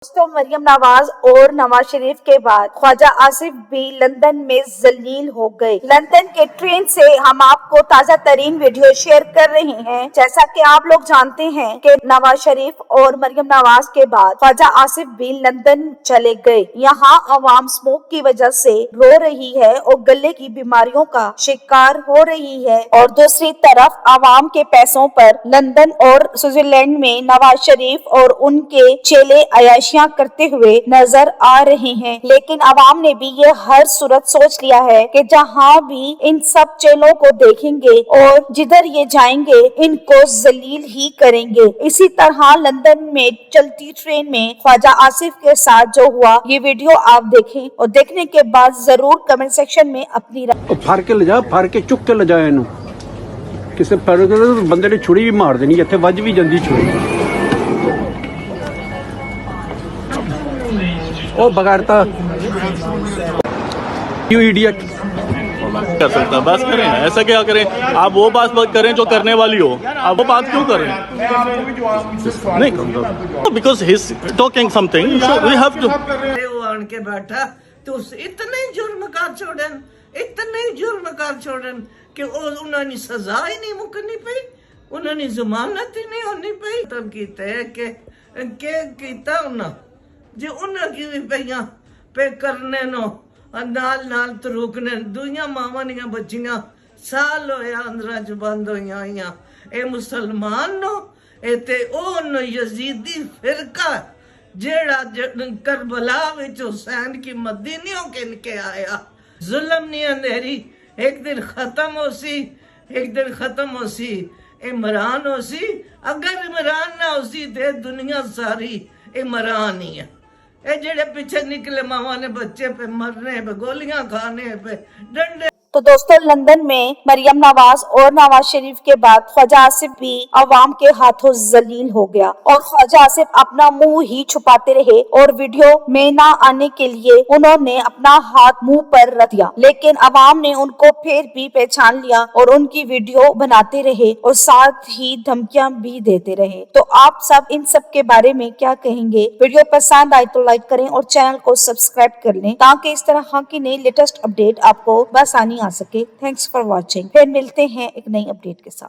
दोस्तों, मरियम नवाज और नवाज शरीफ के बाद ख्वाजा आसिफ भी लंदन में जलील हो गए। लंदन के ट्रेन से हम आपको ताजा तरीन वीडियो शेयर कर रहे हैं। जैसा कि आप लोग जानते हैं कि नवाज शरीफ और मरियम नवाज के बाद ख्वाजा आसिफ भी लंदन चले गए। यहाँ आवाम स्मोक की वजह से रो रही है और गले की बीमारियों का शिकार हो रही है, और दूसरी तरफ आवाम के पैसों पर लंदन और स्विट्जरलैंड में नवाज शरीफ और उनके चेले अयाशियां करते हुए नजर आ रहे हैं। लेकिन आवाम ने भी ये हर सूरत सोच लिया है कि जहां भी इन सब चेलों को देखेंगे और जिधर ये जाएंगे इनको जलील ही करेंगे। इसी तरह लंदन में चलती ट्रेन में ख्वाजा आसिफ के साथ जो हुआ, ये वीडियो आप देखें और देखने के बाद जरूर कमेंट सेक्शन में अपनी फर के ले जा, फर के चुक के ले जा। इनू किसी बंदे ने छुरी भी मार देनी, इत्थे वज भी जांदी छुरी। ओ बगैरता यू इडियट कर सकता, बस करें। ऐसा क्या करें? आप वो बात करें जो करने वाली हो। आप वो बात क्यों करें? नहीं, because he is talking something, so we have to. आन के बैठा तो इतने जुर्म कर छोड़न कि उन्होंने सजा ही नहीं मुकनी पई, उन्होंने जमानत ही नहीं होनी पई। तब कीता उन्होंने जे उन्होंने भी पईयां पे करने नो नाल तो रुकने। दुइयां मावां दियां बच्चियां साल होया अंदरां च बंद होइयां होइयां। ए मुसलमान नो ए ते ओ नो यजीदी फिरका जेड़ा करबला विच हुसैन की मद्दी नहीं होके इनके आया। जुल्म नहीं अंधेरी, एक दिन खत्म हो सी। इमरान हो सी, अगर इमरान ना हो सी ते दुनिया सारी इमरान ही है। ये जेड़े पीछे निकले मावा ने बच्चे पे मरने पे, गोलियां खाने पे, डंडे। तो दोस्तों, लंदन में मरियम नवाज और नवाज शरीफ के बाद ख्वाजा आसिफ भी अवाम के हाथों जलील हो गया, और ख्वाजा आसिफ अपना मुंह ही छुपाते रहे और वीडियो में ना आने के लिए उन्होंने अपना हाथ मुंह पर रख दिया। लेकिन अवाम ने उनको फिर भी पहचान लिया और उनकी वीडियो बनाते रहे और साथ ही धमकियां भी देते रहे। तो आप सब इन सब के बारे में क्या कहेंगे? वीडियो पसंद आए तो लाइक करें और चैनल को सब्सक्राइब कर लें ताकि इस तरह की नई लेटेस्ट अपडेट आपको बस आनी आ सके। Thanks for watching. फिर मिलते हैं एक नई अपडेट के साथ।